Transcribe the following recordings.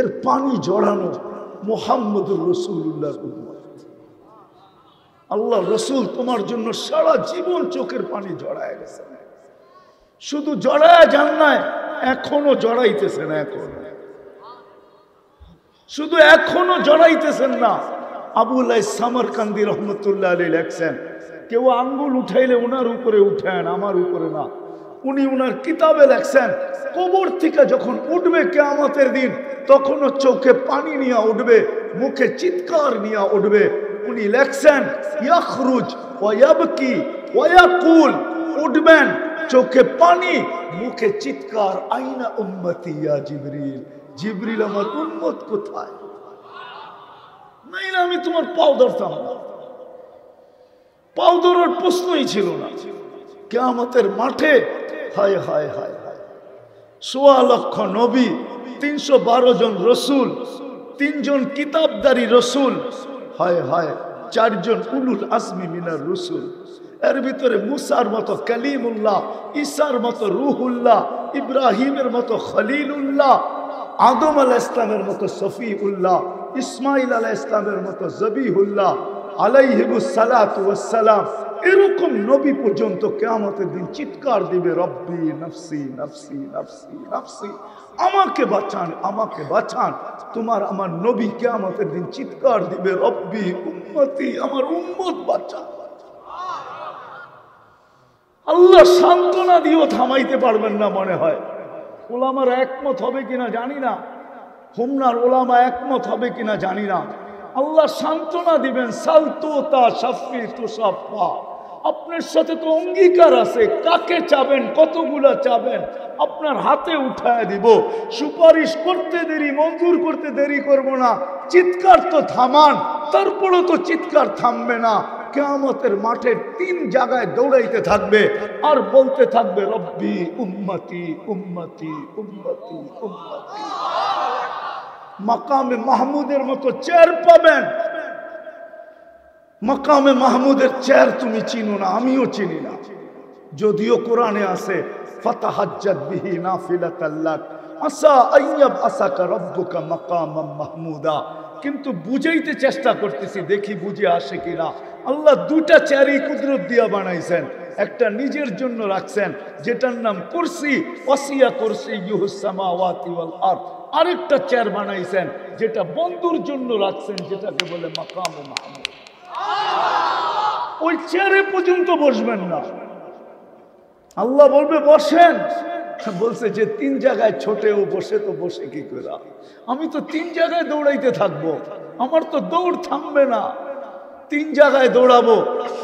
চোখের পানি জড়ানো মুহাম্মদুর রাসূলুল্লাহর উম্মত। আল্লাহ রসুল তোমার জন্য সারা জীবন চোখের পানি জড়ায় গেছে, শুধু জড়ায় যান নাই, এখনো জড়াইতেছেন, শুধু এখনো জড়াইতেছেন না। আবুল সামরকান্দি রহমতুল্লাহ আলাইহি লেখছেন, কেউ আঙ্গুল উঠাইলে ওনার উপরে উঠেন, আমার উপরে না। উনি ওনার কিতাবে লেখছেন, কবর থেকে যখন উঠবে কিয়ামতের দিন, তখনও চোখে পানি নিয়ে উঠবে, মুখে চিৎকার নিয়ে উঠবে। উনি লেখছেন, ইয়াখরুজ ওয়া ইয়াবকি ওয়া ইয়াকুল, উঠবেন চোখে পানি, মুখে চিৎকার, আইনা উম্মতি ইয়া জিবরিল, জিবরিল আমার উম্মত কোথায়? নাইলে আমি তোমার পাও ধরতাম না, পাও ধরার প্রশ্নই ছিল না। কিয়ামতের মাঠে হায় হায় হায় হায়, ১৬ লক্ষ নবী, ৩১২ জন রসুল, ৩ জন কিতাবদারি রসুল, হায় হায় 4 জন উলুল আজমি মিনার রসুল। এর ভিতরে মুসার মতো কালিমুল্লাহ, ঈসার মতো রুহুল্লাহ, ইব্রাহিমের মতো খলিলুল্লাহ, আদম আলাইহিস সালামের মতো সফিউল্লাহ, ইসমাইল আলাইহিস সালামের মতো জবিহুল্লাহ আলাইহিমুস সালাতু ওয়াস সালাম, এরকম নবী পর্যন্ত কিয়ামতের দিন চিৎকার দিবে, রব্বি নফসি নফসি নফসি নফসি, আমাকে বাঁচান, আমাকে বাঁচান। তোমার আমার নবী কিয়ামতের দিন চিৎকার দিবে, রব্বি উম্মতি, আমার উম্মত বাঁচান। আল্লাহ সান্ত্বনা দিয়েও থামাইতে পারবেন না মনে হয়। ওলামার একমত হবে কিনা জানি না, হোমনার ওলামা একমত হবে কিনা জানি না। আল্লাহ সান্ত্বনা দিবেন, সালতুতা শাফি তুসাফা, আপনার সাথে তো অঙ্গীকার আছে, কাকে চাবেন, কতগুলা চাবেন, আপনার হাতে উঠায় দিব। সুপারিশ করতে দেরি, মঞ্জুর করতে দেরি করব না। চিৎকার তো থামান, তারপরও তো চিৎকার থামবে না। কিয়ামতের মাঠে 3 জায়গায় দৌড়াইতে থাকবে আর বলতে থাকবে, রব্বি উম্মতি উম্মতি উম্মতি উম্মতি। মাকামে মাহমুদের মতো চেয়ার পাবেন। মাকামে মাহমুদের চেয়ার তুমি চিনো না, আমিও চিনি না, যদিও কোরআনে আছে, ফাতাহাজ্জাত বিহি নাফিলাতাল লাক আসা আইয়াব আসাকা রব্বুকা মাকামাম মাহমুদা। কিন্তু বুঝাইতে চেষ্টা করতেছি, দেখি বুঝে আসে কিনা। আল্লাহ 2টা চেয়ারই কুদরত দিয়া বানাইছেন। একটা নিজের জন্য রাখছেন, যেটার নাম কুরসি, ওয়াসিয়া কুরসিয়ুহুস সামাওয়াতি ওয়াল আরদ। আরেকটা চেয়ার বানাইছেন, যেটা বন্ধুর জন্য রাখছেন, যেটাকে বলে মাকামে মাহমুদ। ওই চেয়ারে পর্যন্ত বসবেন না। আল্লাহ বলবে বসেন, বলছে যে 3 জায়গায় ছোটেও বসে, তো বসে কি করে? আমি তো 3 জায়গায় দৌড়াইতে থাকবো, আমার তো দৌড় থামবে না। 3 জায়গায় দৌড়াবো,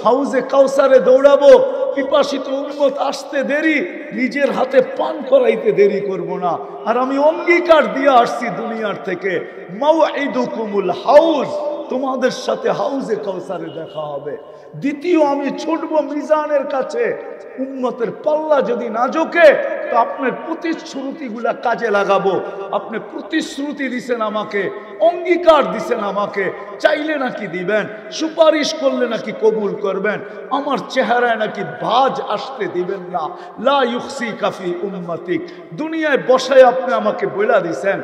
হাউজে কাউসারে দৌড়াবো, পিপাসিত উম্মত আসতে দেরি, নিজের হাতে পান করাইতে দেরি করব না। আর আমি অঙ্গীকার দিয়ে আসছি দুনিয়ার থেকে, মাউইদুকুমুল হাউজ, তোমাদের সাথে হাউজে কাউসারে দেখা হবে। দ্বিতীয়, আমি ছুটবো মিজানের কাছে। উম্মতের পাল্লা যদি না ঝোঁকে, তো আপনার প্রতিশ্রুতিগুলা কাজে লাগাবো। আপনি প্রতিশ্রুতি দিছেন আমাকে, অঙ্গীকার দিছেন আমাকে, চাইলে নাকি দিবেন, সুপারিশ করলে নাকি কবুল করবেন, আমার চেহারায় নাকি ভাঁজ আসতে দিবেন না। লা ইউখসি কাফি উম্মতিক, দুনিয়ায় বসায় আপনি আমাকে বইলা দিছেন,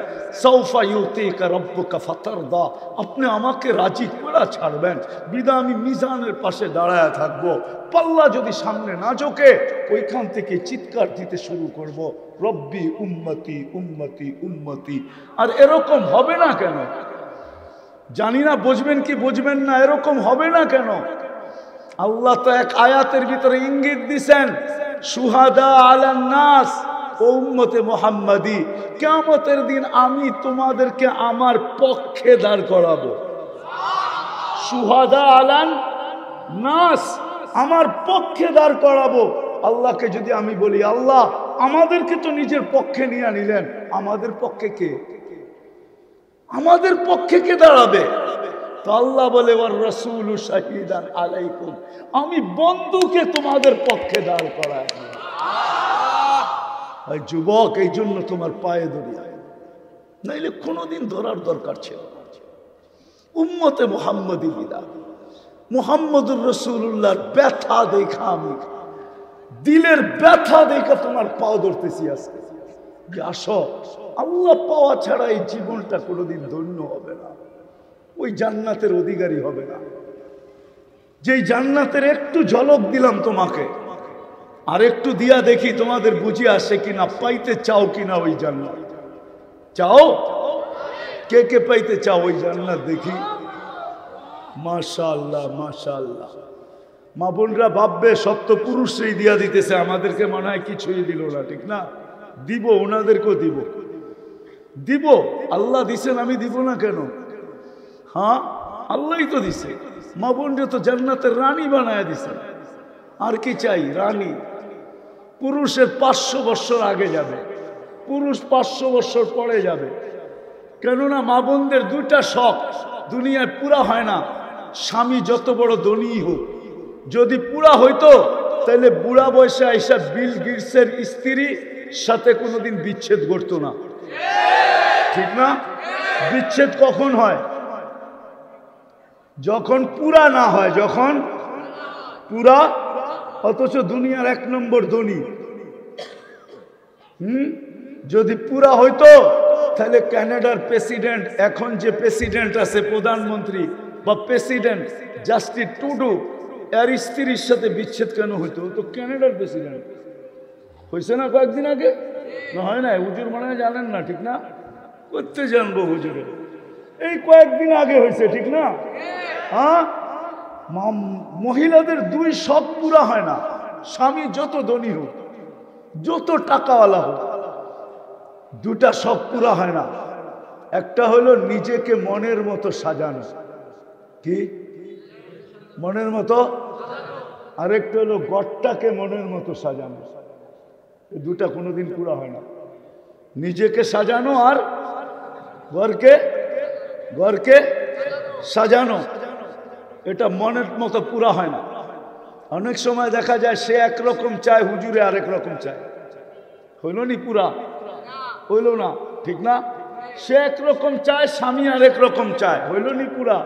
সাউফা ইউতিকা রব্বুকা ফাতারদা, আপনি আমাকে রাজি করে ছাড়বেন। বিদা আমি মিজানের পাশে দাঁড়ায় থাকবো। পাল্লা যদি সামনে না ঝোঁকে, ওইখান থেকে চিৎকার দিতে শুরু করব, রব্বি উম্মতি উম্মতি উম্মতি। আর এরকম হবে না কেন জানি না, বুঝবেন কি বুঝবেন না, এরকম হবে না কেন? আল্লাহ তো এক আয়াতের ভিতরে ইঙ্গিত দিছেন, শুহাদা আলান নাস, ও উম্মতে মুহাম্মাদি, কিয়ামতের দিন আমি তোমাদেরকে আমার পক্ষে দাঁড় করাবো। শুহাদা আলান নাস, আমার পক্ষে দাঁড় করাবো। আল্লাহকে যদি আমি বলি, আল্লাহ আমাদেরকে তো নিজের পক্ষে নিয়ে নিলেন, আমাদের পক্ষে কে? আমাদের পক্ষে কে দাঁড়াবে? তো আল্লাহ বলে, ওয়ার রাসূলু শাহীদান আলাইকুম, আমি বন্ধুকে তোমাদের পক্ষে দাঁড় করাই। যুবক, এই জন্য তোমার পায়ে ধরি, নাইলে কোনোদিন ধরার দরকার ছিল না। উম্মতে মুহাম্মদী বিদা, মুহাম্মদুর রাসূলুল্লাহর ব্যথা দেখা, আমি দিলের ব্যথা দেখা তোমার পাও ধরতেছি আজকে। যে আসো, আল্লাহ পাওয়া ছাড়া এই জীবনটা কোনোদিন ধন্য হবে না, ওই জান্নাতের অধিকারী হবে না। যেই জান্নাতের একটু ঝলক দিলাম তোমাকে, আর একটু দিয়া দেখি তোমাদের বুঝে আসে কিনা, পাইতে চাও কিনা ওই জান্নাত? চাও? কে কে পাইতে চাও ওই জান্নাত দেখি? মাশাআল্লাহ মাশাআল্লাহ। মা বোনরা ভাববে সব তো পুরুষই দিয়া দিতেছে, আমাদেরকে মনে হয় কিছুই দিল না, ঠিক না? দিব, ওনাদেরকেও দিব, দিব। আল্লাহ দিছেন, আমি দিব না কেন? হ্যাঁ, আল্লাহই তো দিছে। মা বোনরা তো জান্নাতের রানী বানায় দিছে। আর কি চাই? রানী। পুরুষের 500 বছর আগে যাবে, পুরুষ 500 বছর পরে যাবে। কেননা মা বোনদের দুইটা শখ দুনিয়ায় পুরা হয় না। স্বামী যত বড় ধনী হোক, যদি পুরা হইতো তাহলে বুড়া বয়সে আইসা বিল গেটসের স্ত্রীর সাথে কোনোদিন বিচ্ছেদ করতো না, ঠিক না? বিচ্ছেদ কখন হয়? যখন পুরা না হয়, যখন পুরা, অথচ দুনিয়ার 1 নম্বর ধনী। যদি পুরা হইতো তাহলে কানাডার প্রেসিডেন্ট, এখন যে প্রেসিডেন্ট আছে, প্রধানমন্ত্রী বা প্রেসিডেন্ট জাস্টিন ট্রুডো, এর স্ত্রীর সাথে বিচ্ছেদ কেন হইতো? তো কানাডার প্রেসিডেন্ট হয়েছে না কয়েকদিন আগে? না হয় না? হুজুর মনে হয় জানেন না, ঠিক না? করতে জানবো হুজুরে, এই কয়েকদিন আগে হয়েছে, ঠিক না? হ্যাঁ, মহিলাদের 2 শখ পুরা হয় না। স্বামী যত ধনী হোক, যত টাকাওয়ালা হোক, 2টা শখ পুরা হয় না। একটা হলো নিজেকে মনের মতো সাজানো, কি মনের মতো, আরেকটা হলো ঘরটাকে মনের মতো সাজানো। এই 2টা কোনোদিন পুরা হয় না। নিজেকে সাজানো আর ঘরকে সাজানো, এটা মনের মতো পুরা হয় না। অনেক সময় দেখা যায় সে একরকম চায়, হুজুরে আরেক রকম চায়। হইল নি পুরা? হইল না, ঠিক না? সে একরকম চায়, স্বামী আরেক রকম চায়, হইল নি পুরা?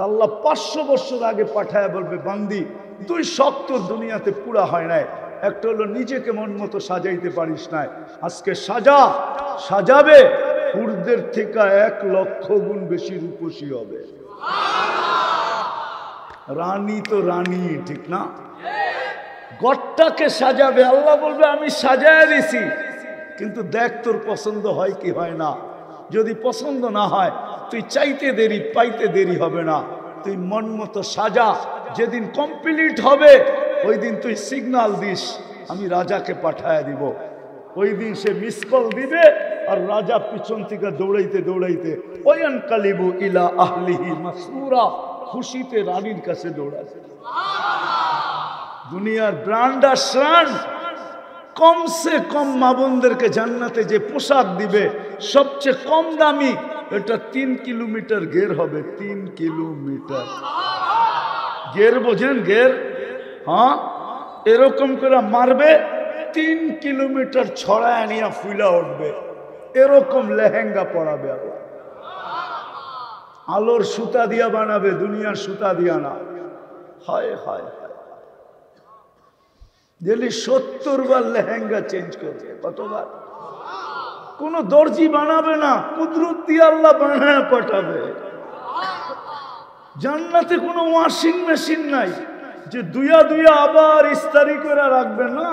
আল্লাহ 500 বছর আগে পাঠায় বলবে, বান্দি 2 শখ তোর দুনিয়াতে পুরা হয় নাই। একটা হলো নিজেকে মন মতো সাজাইতে পারিস নাই, আজকে সাজাবে, হুরদের থেকে 1 লক্ষ গুণ বেশি রূপসী হবে। রানী তো রানী, ঠিক না? ঘরটাকে সাজাবে, আল্লাহ বলবে আমি সাজায় দিছি, কিন্তু দেখ তোর পছন্দ হয় কি হয় না। যদি পছন্দ না হয়, তুই চাইতে দেরি পাইতে দেরি হবে না। তুই মন মতো সাজা, যেদিন কমপ্লিট হবে ওই দিন তুই সিগন্যাল দিস, আমি রাজাকে পাঠায় দিব। ওই দিন সে মিস কল দিবে, আর রাজা পিছন থেকে দৌড়াইতে দৌড়াইতে ওয়ান কালিবু ইলা আহলিহি মাসরুরা, খুশিতে রানীর কাছে দৌড়াবে। দুনিয়ার ব্র্যান্ড আর শ্রান, কমসে কম মা বোনদেরকে জান্নাতে যে পোশাক দিবে সবচেয়ে কম দামি, এটা 3 কিলোমিটার গের হবে। 3 কিলোমিটার গের, বোঝেন গের? হ্যাঁ, এরকম করে মারবে, 3 কিলোমিটার ছড়ায় নিয়ে ফুলা উঠবে, এরকম লেহেঙ্গা পরাবে। আল্লাহ আলোর সুতা দিয়া বানাবে, দুনিয়ার সুতা দিয়া না। হায় হায় হায়, যদি 70 বার লেহেঙ্গা চেঞ্জ করবে, কতবার? কোন দর্জি বানাবে না, কুদরত দিয়ে আল্লাহ বানায় পাঠাবে। জান্নাতে কোনো ওয়াশিং মেশিন নাই যে দুয়া আবার ইস্তারি করে রাখবে না,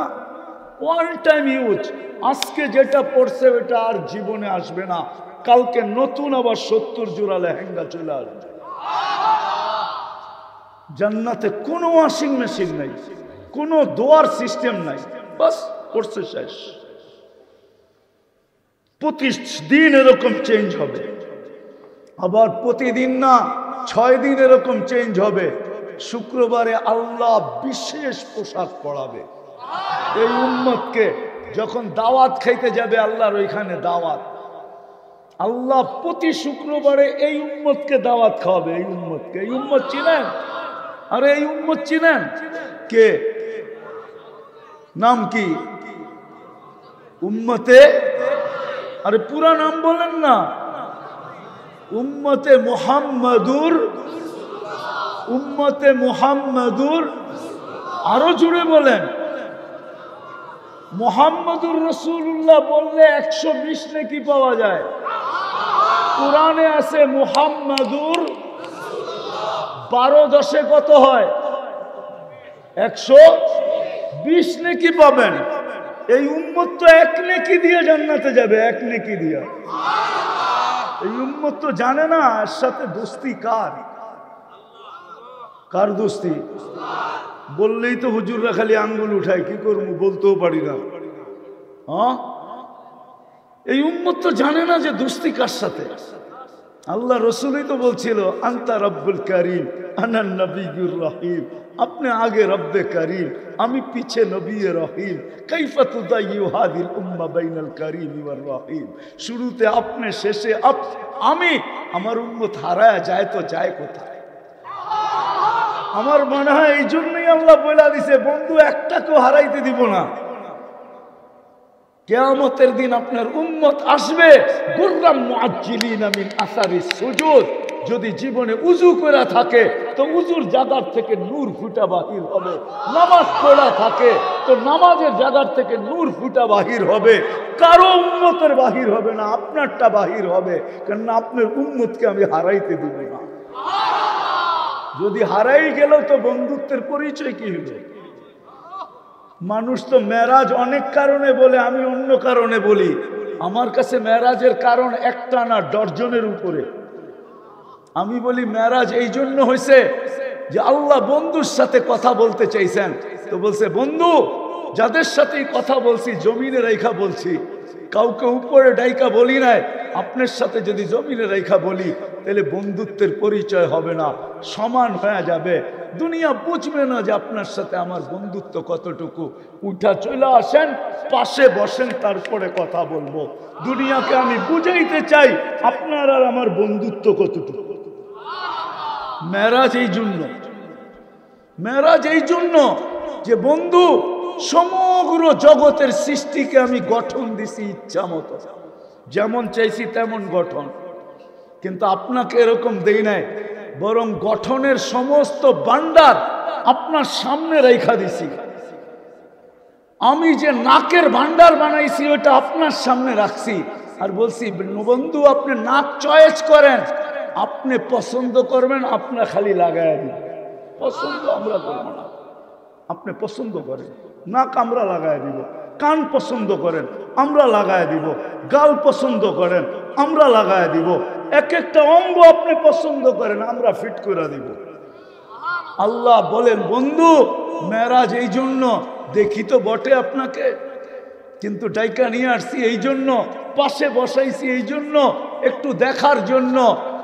ওয়ান টাইম ইউজ। আজকে যেটা পড়ছে ওটা আর জীবনে আসবে না, কালকে নতুন আবার 70 জোড়া লেহেঙ্গা চলে আসবে। জান্নাতে কোনো ওয়াশিং মেশিন নাই, কোনো দোয়ার সিস্টেম নাই, বাস পড়ছে শেষ। প্রতিদিন এরকম চেঞ্জ হবে, আবার প্রতিদিন না 6 দিন এরকম চেঞ্জ হবে। শুক্রবারে আল্লাহ বিশেষ পোশাক পরাবে এই উম্মতকে। যখন দাওয়াত খাইতে যাবে আল্লাহর ওইখানে দাওয়াত, আল্লাহ প্রতি শুক্রবারে এই উম্মতকে দাওয়াত খাওয়াবে। এই উম্মতকে, এই উম্মত চিনেন? আরে এই উম্মত চিনেন? কে? নাম কি? উম্মতে, আরে পুরা নাম বলেন না, উম্মতে মুহাম্মাদুর, উম্মতে মুহাম্মাদুর। আরো জুড়ে বলেন, মুহাম্মদুর রাসূলুল্লাহ বললে 120 নেকি পাওয়া যায়। কোরআনে আছে মুহাম্মাদুর 12 10 কত হয়? 120 নেকি পাবেন। এই উম্মত তো 1 নেকি দিয়ে জান্নাতে যাবে, 1 নেকি দিয়ে। এই উম্মত তো জানে না এর সাথে দোস্তি কার। কার দোস্তি? বললেই তো হুজুররা খালি আঙ্গুল উঠায়, কি করবো বলতেও পারি না। হ্যাঁ, এই উম্মত তো জানে না যে দোস্তি কার সাথে। আল্লাহ রসুলই তো বলছিল আন্তা রব্বুল করিম আনান নবিয়ুর রহিম, আপনি আগে রব্বে করিম, আমি পিছে নবী রহিম। কাইফা তুদাইয়ু হাদিল উম্মাহ বাইনাল করিম ওয়ার রহিম। শুরুতে আপনি, শেষে আমি। আমার উম্মত হারায় যায় তো যায় কোথায়? আমার মনে হয় এই জন্যই আল্লাহ বলে দিছে বন্ধু একটাকেও হারাইতে দিব না। কিয়ামতের দিন আপনার উম্মত আসবে গুররাম মুআজ্জিলিনা মিন আসারিস সুজুদ। যদি জীবনে উযু করা থাকে তো উযুর জায়গার থেকে নূর ফুটা বাহির হবে, নামাজ পড়া থাকে তো নামাজের জায়গার থেকে নূর ফুটা বাহির হবে। কারো উম্মতের বাহির হবে না, আপনারটা বাহির হবে, কারণ আপনার উম্মতকে আমি হারাইতে দিব না। যদি হারাই গেল তো বন্ধুত্বের পরিচয় কি হলো? মানুষ তো মেরাজ অনেক কারণে বলে, আমি অন্য কারণে বলি। আমার কাছে মেরাজের কারণ একটা না, ডজনের উপরে। আমি বলি মেরাজ এই জন্য হয়েছে যে আল্লাহ বন্ধুর সাথে কথা বলতে চাইছেন, তো বলছে বন্ধু যাদের সাথেই কথা বলছি জমিনে রেখা বলছি, কাউকে উপরে ডাইকা বলি নাই। আপনার সাথে যদি জমিনে রেখা বলি তাহলে বন্ধুত্বের পরিচয় হবে না, সমান হয়ে যাবে। দুনিয়া বুঝবে না যে আপনার সাথে আমার বন্ধুত্ব কতটুকু। উঠা চলে আসেন, পাশে বসেন, তারপরে কথা বলবো। দুনিয়াকে আমি বুঝাইতে চাই আপনার আর আমার বন্ধুত্ব কতটুকু। মেরাজ এই জন্য, মেরাজ এই জন্য যে বন্ধু সমগ্র জগতের সৃষ্টিকে আমি গঠন দিছি ইচ্ছা মতো, যেমন চাইছি তেমন গঠন। কিন্তু আপনাকে এরকম দেই নাই, বরং গঠনের সমস্ত ভান্ডার আপনার সামনে রেখা দিছি। আমি যে নাকের ভান্ডার বানাইছি ওটা আপনার সামনে রাখছি, আর বলছি বন্ধু আপনি নাক চয়েস করেন, আপনি পছন্দ করবেন, আপনার খালি লাগায় দিন। পছন্দ আমরা করবো না, আপনি পছন্দ করেন, নাক আমরা লাগায় দিব। কান পছন্দ করেন, আমরা লাগায় দিব। গাল পছন্দ করেন, আমরা লাগায় দিব। এক একটা অঙ্গ আপনি পছন্দ করেন, আমরা ফিট করে দিব। আল্লাহ বলেন বন্ধু মেরাজ এই জন্য, দেখি তো বটে আপনাকে, কিন্তু ডাইকা নিয়ে আসছি এই জন্য, পাশে বসাইছি এই জন্য, একটু দেখার জন্য,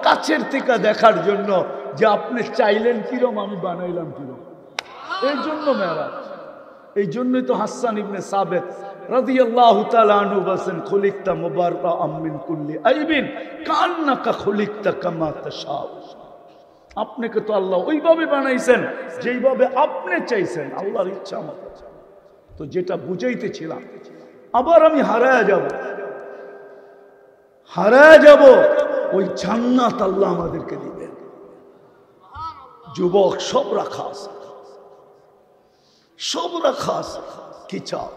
কাছের থেকে দেখার জন্য যে আপনি চাইলেন কিরম আমি বানাইলাম কিরম। এই জন্য মেরাজ। এই জন্যই তো হাসান ইবনে সাবিত রাদিয়াল্লাহু তাআলা আনহু বলেন খুলিকতা মুবাররাআম মিন কুল্লি আইবিন কান্নাকা খুলিকতা কামা তাশাউ। আপনাকে তো আল্লাহ ওইভাবে বানাইছেন যেইভাবে আপনি চাইছেন, আল্লাহর ইচ্ছা মতো। তো যেটা বুঝাইতেছিলাম, আবার আমি হারায়া যাব, হারায়া যাব, ওই জান্নাত আল্লাহ আমাদেরকে দিবেন। যুবক সব রাখা আছে, সব রাখা আছে। কি চাও?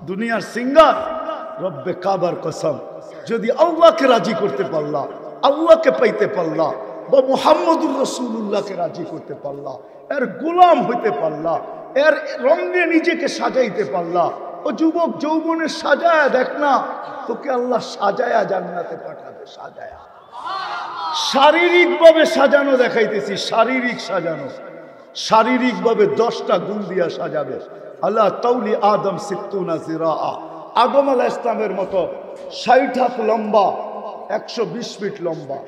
দুনিয়ার সিঙ্গার রব্বে কাবার কসম, যদি আল্লাহকে রাজি করতে পারলা, আল্লাহকে পাইতে পারলা, বা মুহাম্মদুর রাসূলুল্লাহকে রাজি করতে পারলা, এর গোলাম হইতে পারলা, এর রঙে নিজেকে সাজাইতে পারলা। ও যুবক যৌবনে সাজায়া দেখ না, তোকে আল্লাহ সাজায়া জান্নাতে পাঠাবে। সাজায়া, শারীরিক ভাবে সাজানো দেখাইতেছি, শারীরিক সাজানো, শারীরিক ভাবে 10টা গুণ দিয়া সাজাবে। আল্লাহ তাউলি আদম সিত্তুনা জিরাআ, আদম আলাইহিস সালামের মতো 60 হাত লম্বা, 120 ফিট লম্বা।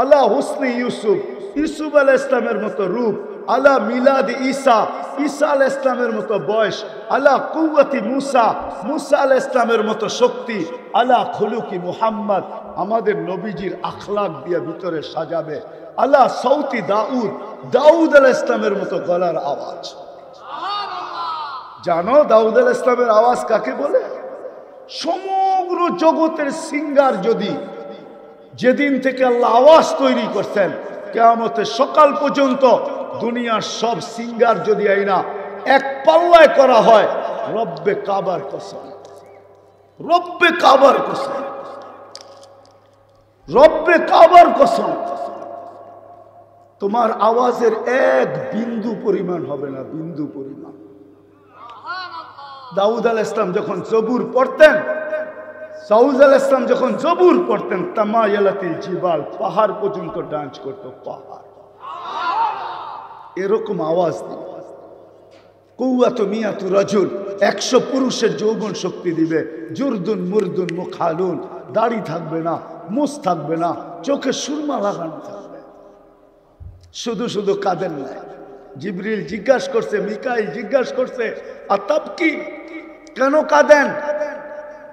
আল্লাহ হুসনি ইউসুফ, ইউসুফ আলাইহিস সালামের মতো রূপ। আল্লাহ মিলাদ ঈসা, ঈসা আলাইহিস সালামের মতো বয়স। আল্লাহ কুওয়াতি মুসা, মুসা আলাইহিস সালামের মতো শক্তি। আল্লাহ খুলুকি মুহাম্মদ, আমাদের নবীজির আখলাক দিয়ে ভিতরে সাজাবে। আল্লাহ সৌতি দাউদ, দাউদ আলাইহিস সালামের মতো গলার আওয়াজ। জানো দাউদ আলাইহিস সালামের আওয়াজ কাকে বলে? সমগ্র জগতের সিঙ্গার যদি যেদিন থেকে আল্লাহ আওয়াজ তৈরি করছেন কিয়ামতের সকাল পর্যন্ত দুনিয়ার সব সিঙ্গার যদি আইনা এক পাল্লায় করা হয়, রব্বে কাবার কসম, রব্বে কাবার কসম, রব্বে কাবার কসম, তোমার আওয়াজের এক বিন্দু পরিমাণ হবে না, বিন্দু পরিমাণ। দাউদ আলাইহিস সালাম যখন জবুর পড়তেন, দাউদ আলাইহিস সালাম যখন জবুর পড়তেন, তামায়ালাতিল জিবাল, পাহাড় পর্যন্ত ডান্স করত, পাহাড়। এরকম আওয়াজ দিবে। কুওয়াতু মিয়াতু রাজুল, 100 পুরুষের যৌবন শক্তি দিবে। জুরদুন মুরদুন মুখালুন, দাড়ি থাকবে না, মুছ থাকবে না, চোখে সুরমা লাগানো থাকবে, শুধু শুধু কাঁদেন না। জিবরিল জিজ্ঞাসা করছে, মিকাইল জিজ্ঞাসা করছে, আতাব কি, কেন কাঁদেন?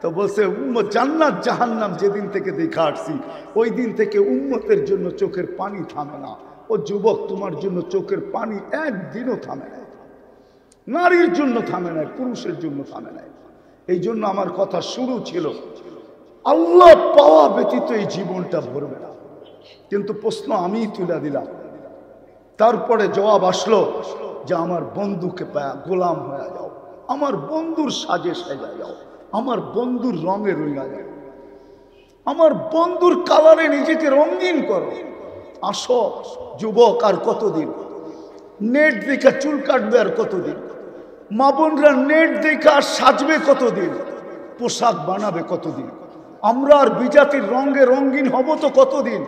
তো বলছে, উম্মত জান্নাত জাহান্নাম যেদিন থেকে দেখা আসছি ওই দিন থেকে উম্মতের জন্য চোখের পানি থামে না। ও যুবক, তোমার জন্য চোখের পানি একদিনও থামে না, নারীর জন্য থামে নাই, পুরুষের জন্য থামে নাই। এই জন্য আমার কথা শুরু ছিল, আল্লাহ পাওয়া ব্যতীত এই জীবনটা ভরবে না। কিন্তু প্রশ্ন আমি তুলে দিলাম, তারপরে জবাব আসলো যে আমার বন্ধুকে পায়া গোলাম হয়ে যাও, আমার বন্ধুর সাজে সাজা যাও, আমার বন্ধুর রঙে রঙা যাও, আমার বন্ধুর কালারে নিজেকে রঙিন করো। আসো যুবক, আর কতদিন? নেট দেখা চুল কাটবে আর কতদিন? মা বোনরা নেট দেখা সাজবে কতদিন? পোশাক বানাবে কতদিন? আমরা আর বিজাতির রঙে রঙিন হব তো কতদিন?